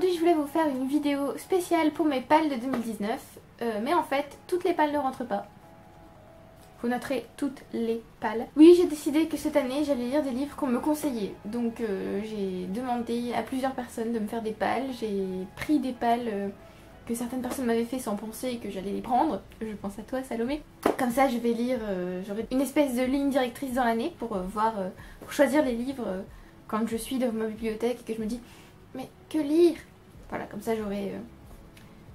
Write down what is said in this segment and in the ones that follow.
Aujourd'hui je voulais vous faire une vidéo spéciale pour mes pales de 2019, mais en fait toutes les pales ne rentrent pas. Vous noterez toutes les pales. Oui, j'ai décidé que cette année j'allais lire des livres qu'on me conseillait. Donc j'ai demandé à plusieurs personnes de me faire des pales. J'ai pris des pales que certaines personnes m'avaient fait sans penser que j'allais les prendre. Je pense à toi Salomé. Comme ça je vais lire, j'aurai une espèce de ligne directrice dans l'année pour pour choisir les livres quand je suis dans ma bibliothèque et que je me dis mais que lire? Voilà, comme ça j'aurai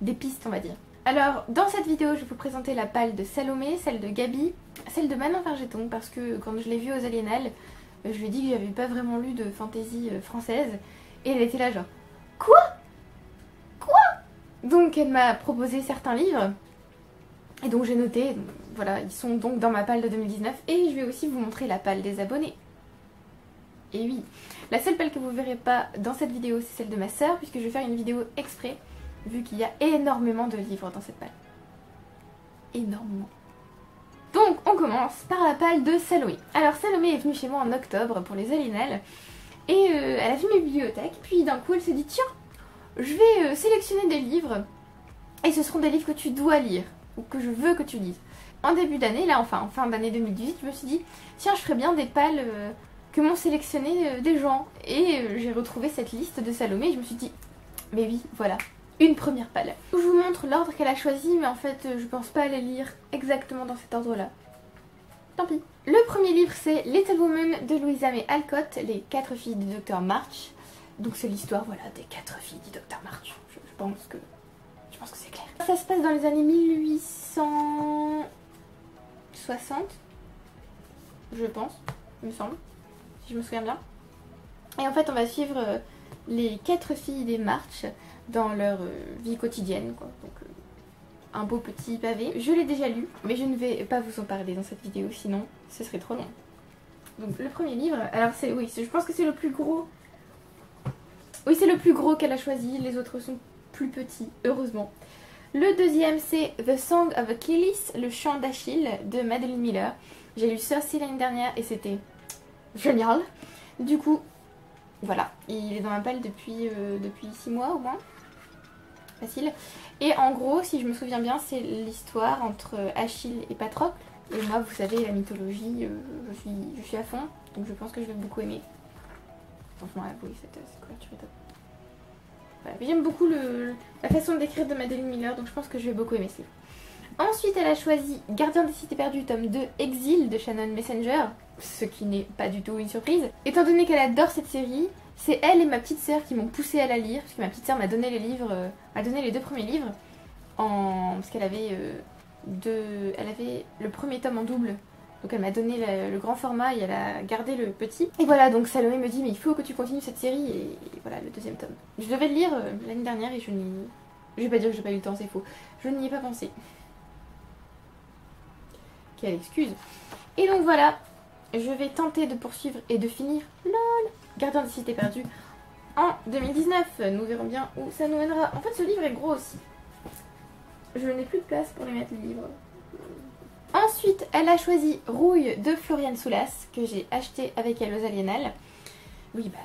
des pistes on va dire. Alors dans cette vidéo je vais vous présenter la palle de Salomé, celle de Gabi, celle de Manon Fargeton parce que quand je l'ai vue aux Aliénales, je lui ai dit que j'avais pas vraiment lu de fantaisie française et elle était là genre quoi? Donc elle m'a proposé certains livres et donc j'ai noté, donc, voilà, ils sont donc dans ma palle de 2019 et je vais aussi vous montrer la palle des abonnés. Et oui, la seule palle que vous verrez pas dans cette vidéo c'est celle de ma soeur puisque je vais faire une vidéo exprès vu qu'il y a énormément de livres dans cette palle. Énormément. Donc on commence par la palle de Salomé. Alors Salomé est venue chez moi en octobre pour les Aliénales et elle a vu mes bibliothèques puis d'un coup elle s'est dit tiens, je vais sélectionner des livres et ce seront des livres que tu dois lire ou que je veux que tu lises. En début d'année, là enfin en fin d'année 2018, je me suis dit tiens je ferais bien des pales que m'ont sélectionné des gens et j'ai retrouvé cette liste de Salomé et je me suis dit mais oui voilà, une première palle. Je vous montre l'ordre qu'elle a choisi mais en fait je pense pas les lire exactement dans cet ordre là. Tant pis. Le premier livre c'est Little Woman de Louisa May Alcott, les 4 filles du docteur March. Donc c'est l'histoire voilà, des 4 filles du docteur March. Je pense que c'est clair. Ça se passe dans les années 1860, je pense, il me semble, si je me souviens bien. Et en fait on va suivre les 4 filles des March dans leur vie quotidienne, quoi. Donc un beau petit pavé. Je l'ai déjà lu, mais je ne vais pas vous en parler dans cette vidéo, sinon ce serait trop long. Donc le premier livre, alors c'est, oui, je pense que c'est le plus gros. Oui, c'est le plus gros qu'elle a choisi, les autres sont plus petits, heureusement. Le deuxième c'est The Song of Achilles, le chant d'Achille de Madeline Miller. J'ai lu ça aussi l'année dernière et c'était génial. Du coup, voilà, il est dans ma palle depuis 6 mois au moins. Facile. Et en gros, si je me souviens bien, c'est l'histoire entre Achille et Patrocle. Et moi, vous savez, la mythologie, je suis à fond, donc je pense que je vais beaucoup aimer. Franchement, oui, cette couverture est top. Voilà. J'aime beaucoup la façon d'écrire de Madeline Miller, donc je pense que je vais beaucoup aimer ce livre. Ensuite, elle a choisi Gardien des Cités Perdues, tome 2, Exil de Shannon Messenger, ce qui n'est pas du tout une surprise. Étant donné qu'elle adore cette série, c'est elle et ma petite sœur qui m'ont poussée à la lire, parce que ma petite sœur m'a donné les livres, m'a donné les 2 premiers livres, parce qu'elle avait elle avait le premier tome en double, donc elle m'a donné le grand format et elle a gardé le petit. Et voilà, donc Salomé me dit mais il faut que tu continues cette série et voilà le 2e tome. Je devais le lire l'année dernière et je vais pas dire que j'ai pas eu le temps, c'est faux. Je n'y ai pas pensé. Quelle excuse. Et donc voilà, je vais tenter de poursuivre et de finir LOL Gardien des Cités Perdues en 2019. Nous verrons bien où ça nous mènera. En fait ce livre est gros aussi. Je n'ai plus de place pour les mettre les livres. Ensuite, elle a choisi Rouille de Floriane Soulas, que j'ai acheté avec elle aux Aliénales. Oui, bah,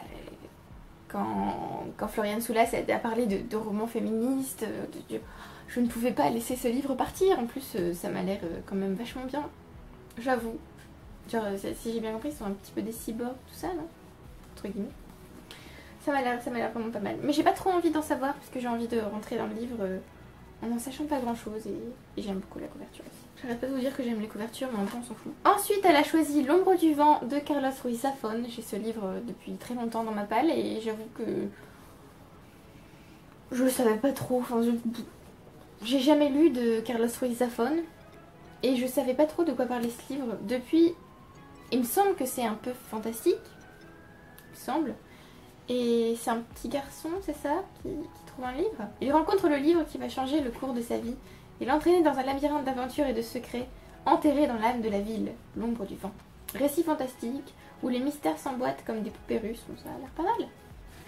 quand Floriane Soulas a parlé de romans féministes, je ne pouvais pas laisser ce livre partir. En plus, ça m'a l'air quand même vachement bien, j'avoue. Genre, si j'ai bien compris, ils sont un petit peu des cyborgs, tout ça, non? Entre guillemets. Ça m'a l'air vraiment pas mal. Mais j'ai pas trop envie d'en savoir, parce que j'ai envie de rentrer dans le livre en n'en sachant pas grand chose, et j'aime beaucoup la couverture aussi. J'arrête pas de vous dire que j'aime les couvertures, mais en même temps on s'en fout. Ensuite elle a choisi L'ombre du vent de Carlos Ruiz Zafón. J'ai ce livre depuis très longtemps dans ma palle et j'avoue que je le savais pas trop, enfin j'ai jamais lu de Carlos Ruiz Zafón et je savais pas trop de quoi parlait ce livre. Depuis, il me semble que c'est un peu fantastique, il me semble. Et c'est un petit garçon, c'est ça, qui trouve un livre. Il rencontre le livre qui va changer le cours de sa vie. Il est entraîné dans un labyrinthe d'aventures et de secrets, enterré dans l'âme de la ville, l'ombre du vent. Récit fantastique, où les mystères s'emboîtent comme des poupées russes, donc ça a l'air pas mal.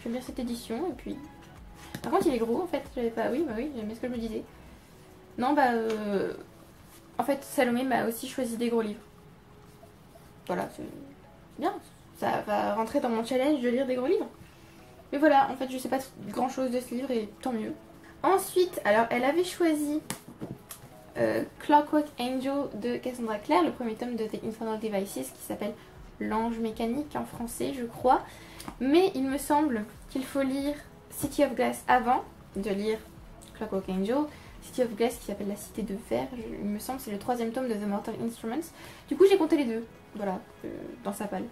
J'aime bien cette édition, et puis... Par contre il est gros en fait, j'avais pas... Oui, bah oui, j'aimais ce que je me disais. Non, bah... En fait, Salomé m'a aussi choisi des gros livres. Voilà, c'est bien. Ça va rentrer dans mon challenge de lire des gros livres. Mais voilà, en fait je sais pas grand chose de ce livre et tant mieux. Ensuite, alors elle avait choisi Clockwork Angel de Cassandra Clare, le premier tome de The Infernal Devices qui s'appelle L'Ange Mécanique en français je crois. Mais il me semble qu'il faut lire City of Glass avant de lire Clockwork Angel. City of Glass qui s'appelle La Cité de Fer, il me semble c'est le troisième tome de The Mortal Instruments. Du coup j'ai compté les deux, voilà, dans sa palle.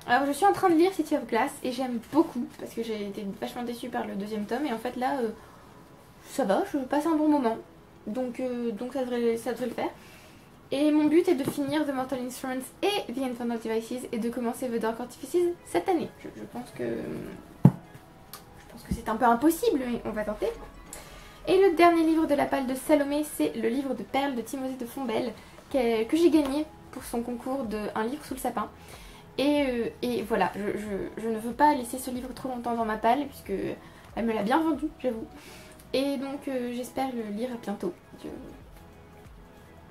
Alors je suis en train de lire City of Glass et j'aime beaucoup parce que j'ai été vachement déçue par le deuxième tome et en fait là ça va, je passe un bon moment. Donc ça devrait le faire. Et mon but est de finir The Mortal Instruments et The Infernal Devices et de commencer The Dark Artifices cette année. Je pense que c'est un peu impossible, mais on va tenter. Et le dernier livre de la palle de Salomé, c'est le livre de perles de Timothée de Fontbelle que j'ai gagné pour son concours de Un livre sous le sapin. Et voilà, je ne veux pas laisser ce livre trop longtemps dans ma palle puisque elle me l'a bien vendu, j'avoue. Et donc j'espère le lire bientôt.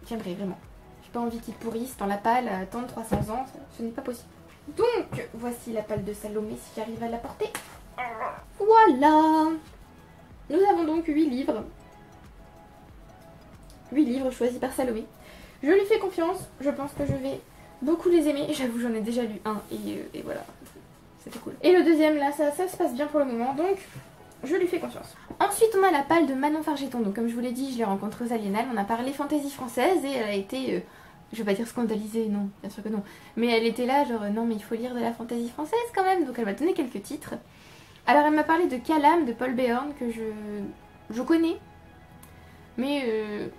J'aimerais vraiment. J'ai pas envie qu'il pourrisse dans la palle à attendre 300 ans, ce n'est pas possible. Donc voici la palle de Salomé si j'arrive à la porter. Voilà. Nous avons donc 8 livres. 8 livres choisis par Salomé. Je lui fais confiance, je pense que je vais beaucoup les aimer. J'avoue j'en ai déjà lu un et voilà, c'était cool. Et le deuxième là, ça se passe bien pour le moment, donc je lui fais confiance. Ensuite on a la palle de Manon Fargeton. Donc comme je vous l'ai dit, je l'ai rencontrée aux Aliénales, on a parlé fantaisie française et elle a été, je vais pas dire scandalisée, non, bien sûr que non. Mais elle était là genre non mais il faut lire de la fantaisie française quand même, donc elle m'a donné quelques titres. Alors elle m'a parlé de Calam de Paul Béorn que je connais. Mais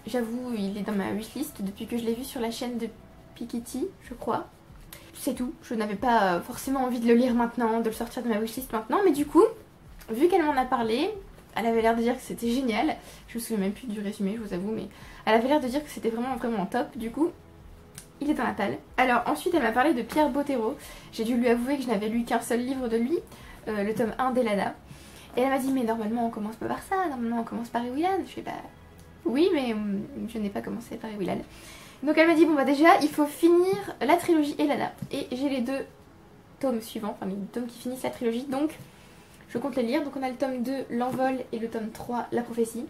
j'avoue il est dans ma wishlist depuis que je l'ai vu sur la chaîne de Piketty, je crois. C'est tout, je n'avais pas forcément envie de le lire maintenant, de le sortir de ma wishlist maintenant, mais du coup, vu qu'elle m'en a parlé, elle avait l'air de dire que c'était génial. Je me souviens même plus du résumé, je vous avoue, mais elle avait l'air de dire que c'était vraiment top, du coup, il est dans la palle. Alors ensuite, elle m'a parlé de Pierre Bottero. J'ai dû lui avouer que je n'avais lu qu'un seul livre de lui, le tome 1 d'Elana. Et elle m'a dit, mais normalement on commence pas par ça, normalement on commence par Ewilan. Je fais bah oui, mais je n'ai pas commencé par Ewilan. Donc elle m'a dit, bon bah déjà, il faut finir la trilogie Elana. Et j'ai les 2 tomes suivants, enfin les tomes qui finissent la trilogie, donc je compte les lire. Donc on a le tome 2, L'Envol, et le tome 3, La Prophétie.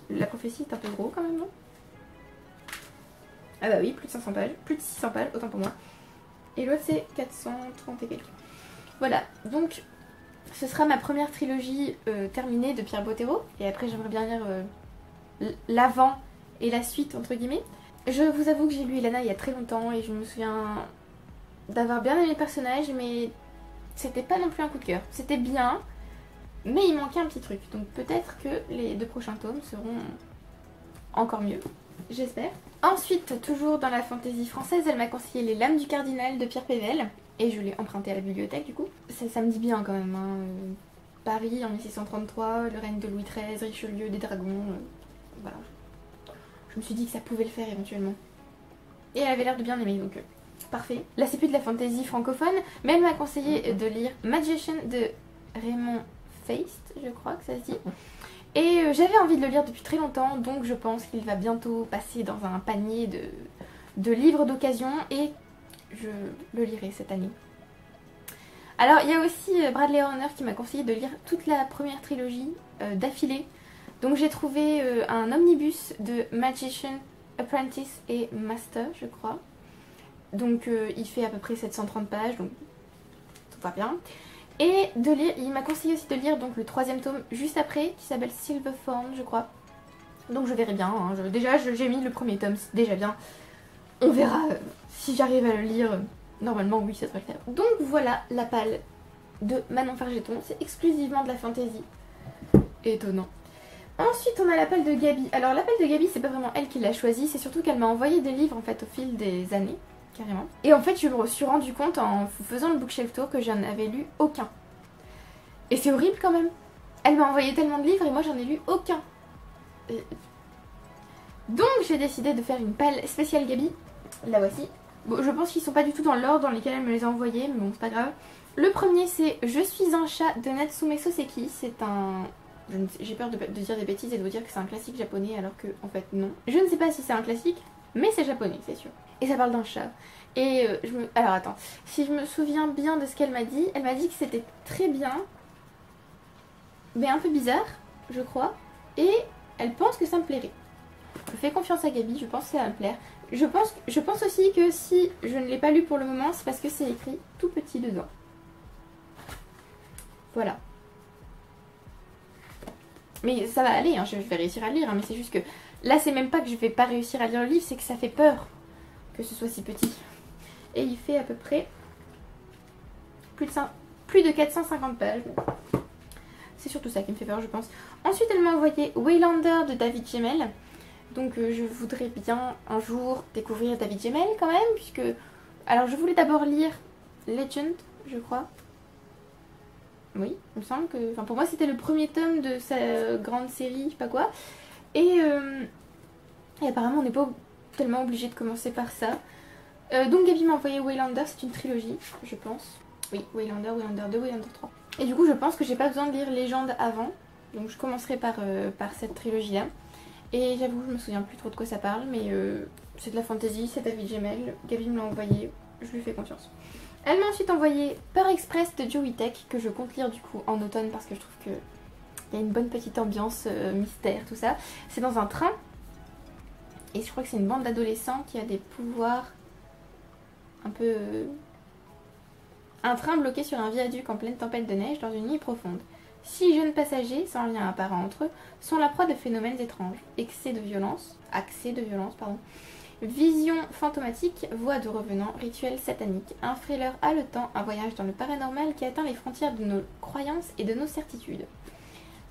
La Prophétie est un peu gros quand même, non? Ah bah oui, plus de 500 pages, plus de 600 pages, autant pour moi. Et l'autre c'est 430 et quelques. Voilà, donc ce sera ma première trilogie terminée de Pierre Bottero. Et après j'aimerais bien lire l'avant et la suite entre guillemets. Je vous avoue que j'ai lu Elana il y a très longtemps et je me souviens d'avoir bien aimé le personnage, mais c'était pas non plus un coup de cœur. C'était bien, mais il manquait un petit truc. Donc peut-être que les 2 prochains tomes seront encore mieux, j'espère. Ensuite, toujours dans la fantaisie française, elle m'a conseillé Les Lames du Cardinal de Pierre Pével. Et je l'ai emprunté à la bibliothèque du coup. Ça me dit bien quand même, hein. Paris en 1633, le règne de Louis XIII, Richelieu, des dragons, voilà. Je me suis dit que ça pouvait le faire éventuellement. Et elle avait l'air de bien aimer, donc parfait. Là c'est plus de la fantaisie francophone, mais elle m'a conseillé de lire Magician de Raymond Feist, je crois que ça se dit. Et j'avais envie de le lire depuis très longtemps, donc je pense qu'il va bientôt passer dans un panier de livres d'occasion et je le lirai cette année. Alors il y a aussi Bradley Horner qui m'a conseillé de lire toute la première trilogie d'affilée. Donc j'ai trouvé un omnibus de Magician, Apprentice et Master, je crois. Donc il fait à peu près 730 pages, donc tout va bien. Et de lire, il m'a conseillé aussi de lire donc le 3e tome juste après, qui s'appelle Silverthorn, je crois. Donc je verrai bien, hein. Déjà j'ai mis le 1er tome, c'est déjà bien. On verra si j'arrive à le lire. Normalement oui, ça devrait le faire. Donc voilà la palle de Manon Fargeton, c'est exclusivement de la fantaisie. Étonnant. Ensuite on a la palle de Gabi. Alors la palle de Gabi c'est pas vraiment elle qui l'a choisie, c'est surtout qu'elle m'a envoyé des livres en fait au fil des années, carrément. Et en fait je me suis rendu compte en faisant le bookshelf tour que j'en avais lu aucun. Et c'est horrible quand même. Elle m'a envoyé tellement de livres et moi j'en ai lu aucun. Donc j'ai décidé de faire une palle spéciale Gabi. La voici. Bon, je pense qu'ils sont pas du tout dans l'ordre dans lequel elle me les a envoyés, mais bon c'est pas grave. Le premier c'est Je suis un chat de Natsume Soseki. C'est un... J'ai peur de dire des bêtises et de vous dire que c'est un classique japonais alors que en fait non. Je ne sais pas si c'est un classique, mais c'est japonais c'est sûr. Et ça parle d'un chat. Et alors attends, si je me souviens bien de ce qu'elle m'a dit que c'était très bien, mais un peu bizarre, je crois. Et elle pense que ça me plairait. Je fais confiance à Gabi, je pense que ça va me plaire. Je pense aussi que si je ne l'ai pas lu pour le moment, c'est parce que c'est écrit tout petit dedans. Voilà. Mais ça va aller, hein, je vais réussir à le lire, hein, mais c'est juste que là c'est même pas que je vais pas réussir à lire le livre, c'est que ça fait peur que ce soit si petit. Et il fait à peu près plus de 450 pages. C'est surtout ça qui me fait peur, je pense. Ensuite, elle m'a envoyé Waylander de David Gemmell. Donc je voudrais bien un jour découvrir David Gemmell quand même, puisque... Alors je voulais d'abord lire Legend, je crois. Oui, il me semble que... Enfin pour moi c'était le premier tome de sa grande série, je sais pas quoi. Et apparemment on n'est pas tellement obligé de commencer par ça. Donc Gabi m'a envoyé Waylander, c'est une trilogie, je pense. Oui, Waylander, Waylander 2, Waylander 3. Et du coup je pense que j'ai pas besoin de lire Légende avant. Donc je commencerai par cette trilogie-là. Et j'avoue, je me souviens plus trop de quoi ça parle, mais c'est de la fantasy, c'est David Gemmell. Gabi me l'a envoyé, je lui fais confiance. Elle m'a ensuite envoyé Peur Express de Joey Tech, que je compte lire du coup en automne parce que je trouve qu'il y a une bonne petite ambiance mystère, tout ça. C'est dans un train, et je crois que c'est une bande d'adolescents qui a des pouvoirs un peu... Un train bloqué sur un viaduc en pleine tempête de neige dans une nuit profonde. 6 jeunes passagers, sans lien apparent entre eux, sont la proie de phénomènes étranges. Accès de violence, vision fantomatique, voix de revenants, rituels sataniques, un thriller haletant, un voyage dans le paranormal qui atteint les frontières de nos croyances et de nos certitudes.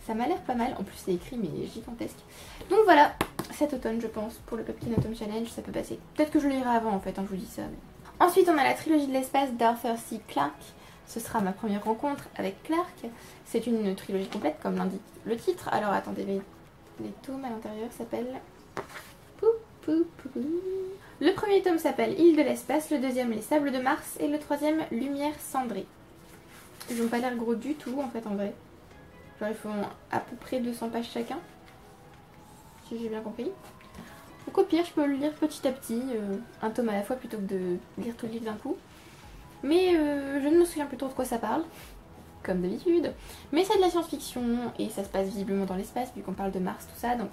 Ça m'a l'air pas mal, en plus c'est écrit mais gigantesque. Donc voilà, cet automne je pense, pour le Pumpkin Autumn Challenge, ça peut passer. Peut-être que je le lirai avant en fait, hein, je vous dis ça. Mais... Ensuite on a la trilogie de l'espace d'Arthur C. Clarke. Ce sera ma première rencontre avec Clarke. C'est une trilogie complète comme l'indique le titre. Alors attendez, les tomes à l'intérieur s'appellent... Le premier tome s'appelle Île de l'espace, le deuxième Les Sables de Mars et le troisième Lumière cendrée. Ils n'ont pas l'air gros du tout en fait en vrai. Genre ils font à peu près 200 pages chacun, si j'ai bien compris. Donc au pire je peux le lire petit à petit, un tome à la fois plutôt que de lire tout le livre d'un coup. Mais je ne me souviens plus trop de quoi ça parle, comme d'habitude. Mais c'est de la science-fiction et ça se passe visiblement dans l'espace vu qu'on parle de Mars, tout ça, donc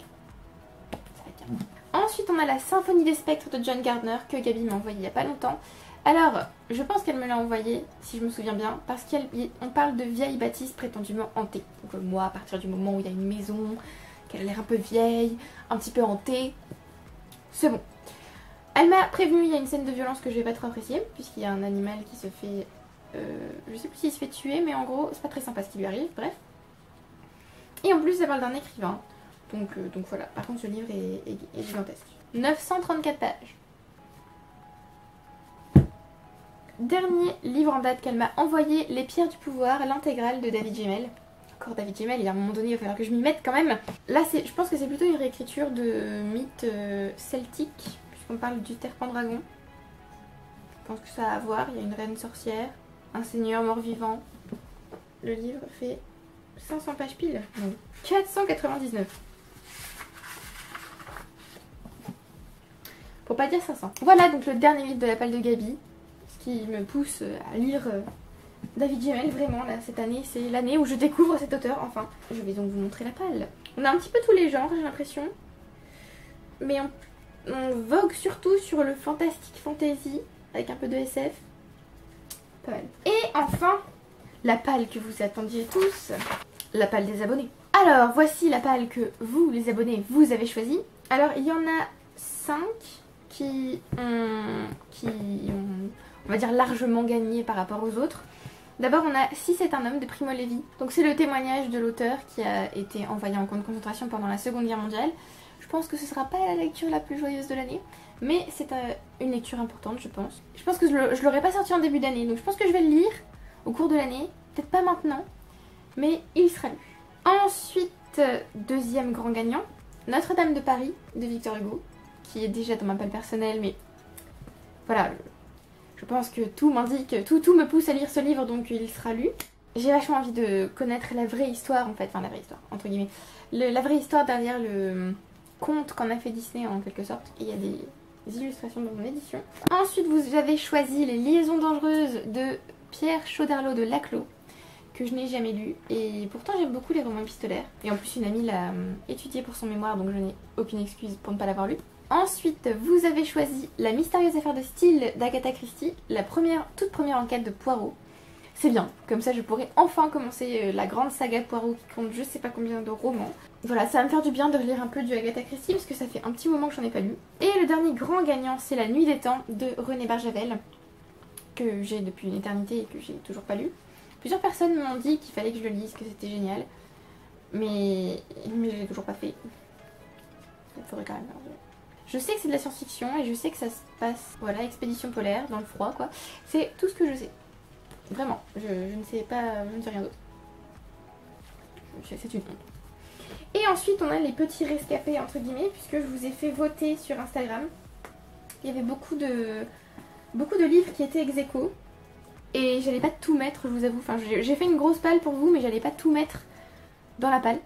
ça va être bien. Ensuite on a la Symphonie des Spectres de John Gardner que Gabi m'a envoyé il n'y a pas longtemps. Alors, je pense qu'elle me l'a envoyé, si je me souviens bien, parce qu'on parle de vieilles bâtisses prétendument hantées. Donc moi, à partir du moment où il y a une maison, qu'elle a l'air un peu vieille, un petit peu hantée, c'est bon. Elle m'a prévenu, il y a une scène de violence que je vais pas trop apprécier, puisqu'il y a un animal qui se fait... je sais plus s'il se fait tuer, mais en gros, c'est pas très sympa ce qui lui arrive, bref. Et en plus, ça parle d'un écrivain. Donc voilà, par contre, ce livre est gigantesque. 934 pages. Dernier livre en date qu'elle m'a envoyé, Les Pierres du Pouvoir, l'intégrale de David Gemmell. Encore David Gemmell, il y a un moment donné, il va falloir que je m'y mette quand même. Là, je pense que c'est plutôt une réécriture de mythes celtiques, puisqu'on parle du Terre-Pendragon. Je pense que ça a à voir, il y a une reine sorcière, un seigneur mort-vivant. Le livre fait 500 pages pile, donc 499. Pour pas dire 500. Voilà donc le dernier livre de la palle de Gabi. Qui me pousse à lire David Gemmell, vraiment là cette année c'est l'année où je découvre cet auteur enfin. Je vais donc vous montrer la palle. On a un petit peu tous les genres j'ai l'impression, mais on vogue surtout sur le fantastique fantasy avec un peu de SF, pas mal. Et enfin la palle que vous attendiez tous, la palle des abonnés. Alors voici la palle que vous les abonnés vous avez choisie. Alors il y en a 5 qui ont on va dire largement gagné par rapport aux autres. D'abord on a Si c'est un homme de Primo Levi. Donc c'est le témoignage de l'auteur qui a été envoyé en camp de concentration pendant la Seconde Guerre mondiale. Je pense que ce sera pas la lecture la plus joyeuse de l'année, mais c'est une lecture importante je pense. Je pense que je l'aurais pas sorti en début d'année, donc je pense que je vais le lire au cours de l'année. Peut-être pas maintenant, mais il sera lu. Ensuite, deuxième grand gagnant, Notre-Dame de Paris de Victor Hugo, qui est déjà dans ma palle personnelle, mais voilà... Je pense que tout m'indique, tout me pousse à lire ce livre, donc il sera lu. J'ai vachement envie de connaître la vraie histoire, en fait, enfin la vraie histoire, entre guillemets. La vraie histoire derrière le conte qu'en a fait Disney, en quelque sorte. Et il y a illustrations dans mon édition. Ensuite, vous avez choisi Les Liaisons Dangereuses de Pierre Chaudarlot de Laclos, que je n'ai jamais lu. Et pourtant, j'aime beaucoup les romans épistolaires. Et en plus, une amie l'a étudié pour son mémoire, donc je n'ai aucune excuse pour ne pas l'avoir lu. Ensuite, vous avez choisi La Mystérieuse Affaire de Steele d'Agatha Christie, la toute première enquête de Poirot. C'est bien, comme ça je pourrai enfin commencer la grande saga Poirot qui compte je sais pas combien de romans. Voilà, ça va me faire du bien de relire un peu du Agatha Christie parce que ça fait un petit moment que j'en ai pas lu. Et le dernier grand gagnant, c'est La Nuit des Temps de René Barjavel, que j'ai depuis une éternité et que j'ai toujours pas lu. Plusieurs personnes m'ont dit qu'il fallait que je le lise, que c'était génial, mais je l'ai toujours pas fait. Il faudrait quand même. Je sais que c'est de la science-fiction et je sais que ça se passe, voilà, expédition polaire, dans le froid quoi. C'est tout ce que je sais. Vraiment, je ne sais pas, je ne sais rien d'autre. C'est une honte. Et ensuite, on a les petits rescapés, entre guillemets, puisque je vous ai fait voter sur Instagram. Il y avait beaucoup de livres qui étaient ex-aequo. Et j'allais pas tout mettre, je vous avoue. Enfin, j'ai fait une grosse palle pour vous, mais j'allais pas tout mettre dans la palle.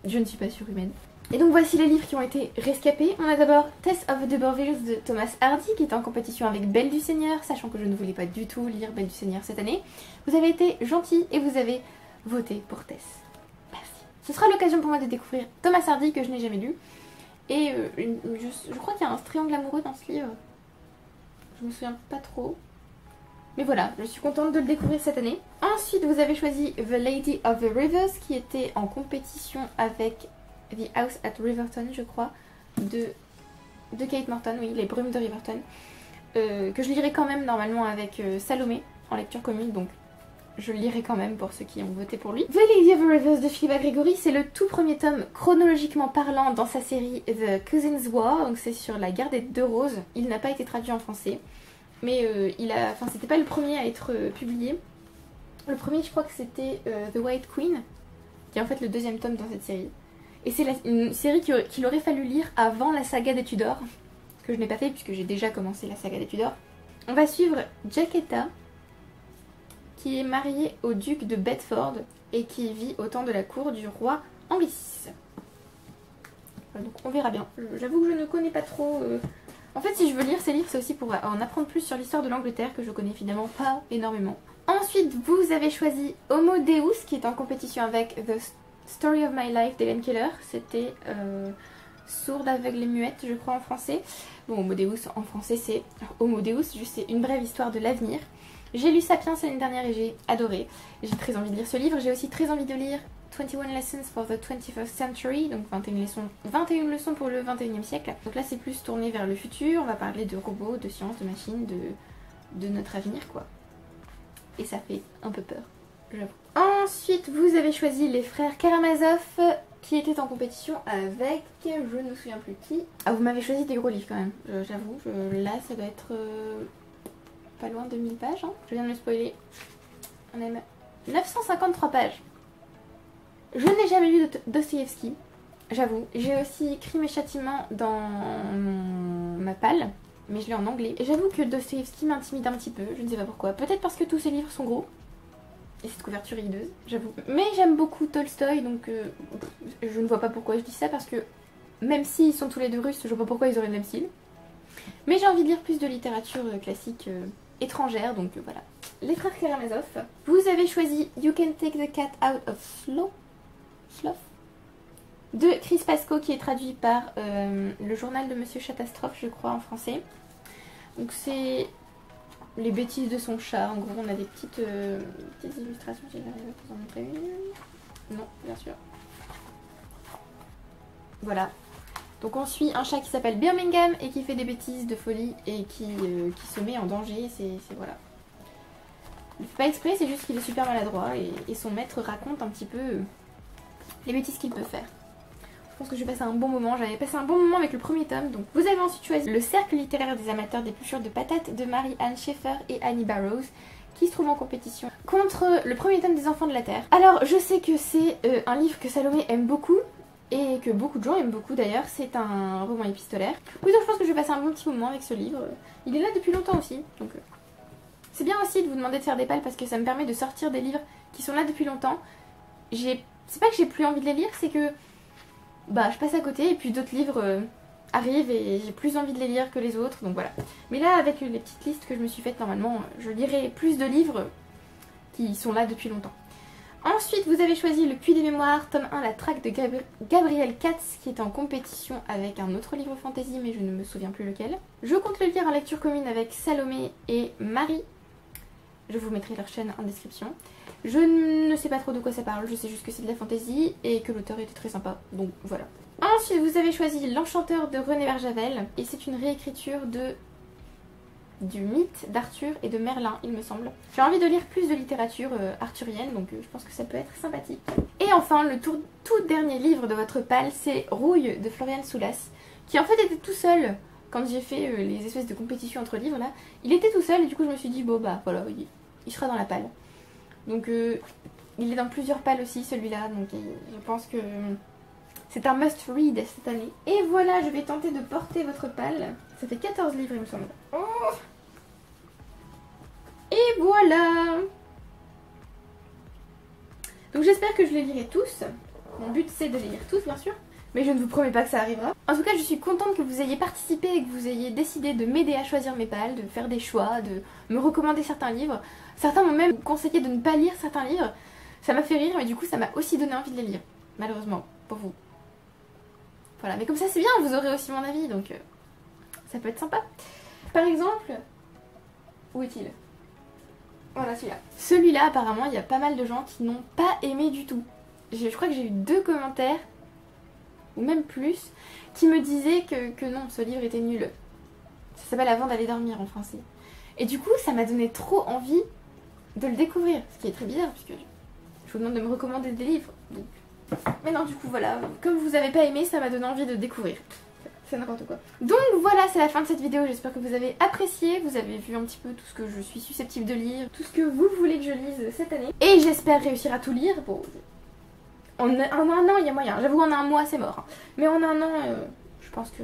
Je ne suis pas surhumaine. Et donc voici les livres qui ont été rescapés. On a d'abord Tess of the D'Urbervilles de Thomas Hardy qui est en compétition avec Belle du Seigneur, sachant que je ne voulais pas du tout lire Belle du Seigneur cette année. Vous avez été gentils et vous avez voté pour Tess. Merci. Ce sera l'occasion pour moi de découvrir Thomas Hardy que je n'ai jamais lu. Et je crois qu'il y a un triangle amoureux dans ce livre. Je me souviens pas trop. Mais voilà, je suis contente de le découvrir cette année. Ensuite, vous avez choisi The Lady of the Rivers qui était en compétition avec The House at Riverton, je crois, de Kate Morton, oui, Les Brumes de Riverton, que je lirai quand même normalement avec Salomé en lecture commune, donc je le lirai quand même pour ceux qui ont voté pour lui. The Lady of the Rivers de Philippa Gregory, c'est le tout premier tome chronologiquement parlant dans sa série The Cousins War, donc c'est sur la guerre des deux roses. Il n'a pas été traduit en français, mais c'était pas le premier à être publié. Le premier, je crois que c'était The White Queen, qui est en fait le deuxième tome dans cette série. Et c'est une série qu'il aurait fallu lire avant la saga des Tudors, que je n'ai pas fait puisque j'ai déjà commencé la saga des Tudors. On va suivre Jacquetta, qui est mariée au duc de Bedford et qui vit au temps de la cour du roi Henri VI. Donc on verra bien. J'avoue que je ne connais pas trop... En fait, si je veux lire ces livres, c'est aussi pour en apprendre plus sur l'histoire de l'Angleterre, que je connais finalement pas énormément. Ensuite, vous avez choisi Homo Deus, qui est en compétition avec The Story of My Life d'Hélène Keller. C'était Sourde, aveugle et muette, je crois, en français. Bon, Homo Deus en français c'est Homo Deus, juste c'est une brève histoire de l'avenir. J'ai lu Sapiens l'année dernière et j'ai adoré. J'ai très envie de lire ce livre. J'ai aussi très envie de lire 21 Lessons for the 21st Century, donc 21 leçons pour le 21e siècle. Donc là c'est plus tourné vers le futur, on va parler de robots, de sciences, de machines, de notre avenir quoi. Et ça fait un peu peur, j'avoue. Ensuite vous avez choisi les frères Karamazov qui étaient en compétition avec, je ne me souviens plus qui. Ah, vous m'avez choisi des gros livres quand même, j'avoue. Là ça doit être pas loin de 1000 pages, hein. Je viens de me spoiler. On a 953 pages. Je n'ai jamais lu Dostoïevski, j'avoue. J'ai aussi Crime et Châtiment dans ma palle, mais je l'ai en anglais. Et j'avoue que Dostoïevski m'intimide un petit peu, je ne sais pas pourquoi. Peut-être parce que tous ses livres sont gros. Et cette couverture est hideuse, j'avoue. Mais j'aime beaucoup Tolstoï, donc je ne vois pas pourquoi je dis ça, parce que même s'ils sont tous les deux russes, je vois pas pourquoi ils auraient le même style. Mais j'ai envie de lire plus de littérature classique étrangère, donc voilà. Les frères Karamazov. Vous avez choisi You Can Take the Cat Out of Slough de Chris Pascoe, qui est traduit par le journal de Monsieur Catastrophe, je crois, en français. Donc c'est les bêtises de son chat. En gros, on a des petites illustrations. Si j'arrive à vous en montrer une. Non, bien sûr. Voilà. Donc on suit un chat qui s'appelle Birmingham et qui fait des bêtises de folie et qui se met en danger. C'est voilà. Il ne fait pas exprès, c'est juste qu'il est super maladroit et son maître raconte un petit peu les bêtises qu'il peut faire. Je pense que je vais passer un bon moment. J'avais passé un bon moment avec le premier tome. Donc vous avez ensuite choisi Le Cercle littéraire des amateurs d'épluchures de patates de Mary-Anne Sheffer et Annie Barrows, qui se trouve en compétition contre le premier tome des Enfants de la Terre. Alors je sais que c'est un livre que Salomé aime beaucoup et que beaucoup de gens aiment beaucoup d'ailleurs. C'est un roman épistolaire. Oui, donc je pense que je vais passer un bon petit moment avec ce livre. Il est là depuis longtemps aussi, donc c'est bien aussi de vous demander de faire des palles parce que ça me permet de sortir des livres qui sont là depuis longtemps. C'est pas que j'ai plus envie de les lire, c'est que bah je passe à côté et puis d'autres livres arrivent et j'ai plus envie de les lire que les autres, donc voilà. Mais là, avec les petites listes que je me suis faites, normalement, je lirai plus de livres qui sont là depuis longtemps. Ensuite, vous avez choisi Le Puits des Mémoires, tome 1, la traque de Gabriel Katz, qui est en compétition avec un autre livre fantasy, mais je ne me souviens plus lequel. Je compte le lire en lecture commune avec Salomé et Marie. Je vous mettrai leur chaîne en description. Je ne sais pas trop de quoi ça parle, je sais juste que c'est de la fantasy et que l'auteur était très sympa, donc voilà. Ensuite, vous avez choisi L'Enchanteur de René Berjavel, et c'est une réécriture du mythe d'Arthur et de Merlin, il me semble. J'ai envie de lire plus de littérature arthurienne, donc je pense que ça peut être sympathique. Et enfin, le tout dernier livre de votre palle, c'est Rouille de Florian Soulas, qui en fait était tout seul quand j'ai fait les espèces de compétitions entre livres là. Il était tout seul et du coup je me suis dit, bon bah voilà, il sera dans la palle. Donc il est dans plusieurs palles aussi celui-là, donc je pense que c'est un must read cette année. Et voilà, je vais tenter de porter votre palle. Ça fait 14 livres il me semble. Oh, et voilà. Donc j'espère que je les lirai tous. Mon but c'est de les lire tous bien sûr, mais je ne vous promets pas que ça arrivera. En tout cas, je suis contente que vous ayez participé et que vous ayez décidé de m'aider à choisir mes palles, de faire des choix, de me recommander certains livres. Certains m'ont même conseillé de ne pas lire certains livres. Ça m'a fait rire, mais du coup ça m'a aussi donné envie de les lire, malheureusement, pour vous. Voilà, mais comme ça c'est bien, vous aurez aussi mon avis, donc ça peut être sympa. Par exemple, où est-il? Voilà celui-là. Celui-là, apparemment, il y a pas mal de gens qui n'ont pas aimé du tout. Je crois que j'ai eu 2 commentaires, ou même plus, qui me disaient que non, ce livre était nul. Ça s'appelle Avant d'aller dormir en français. Et du coup, ça m'a donné trop envie de le découvrir, ce qui est très bizarre, puisque je vous demande de me recommander des livres. Donc. Mais non, du coup, voilà, comme vous avez pas aimé, ça m'a donné envie de découvrir. C'est n'importe quoi. Donc voilà, c'est la fin de cette vidéo, j'espère que vous avez apprécié, vous avez vu un petit peu tout ce que je suis susceptible de lire, tout ce que vous voulez que je lise cette année. Et j'espère réussir à tout lire. Bon, en un an, il y a moyen. J'avoue, en un mois, c'est mort. Mais en un an, je pense que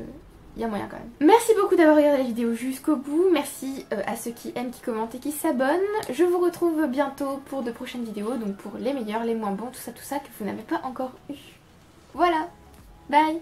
il y a moyen quand même. Merci beaucoup d'avoir regardé la vidéo jusqu'au bout. Merci à ceux qui aiment, qui commentent et qui s'abonnent. Je vous retrouve bientôt pour de prochaines vidéos, donc pour les meilleurs, les moins bons, tout ça que vous n'avez pas encore eu. Voilà, bye.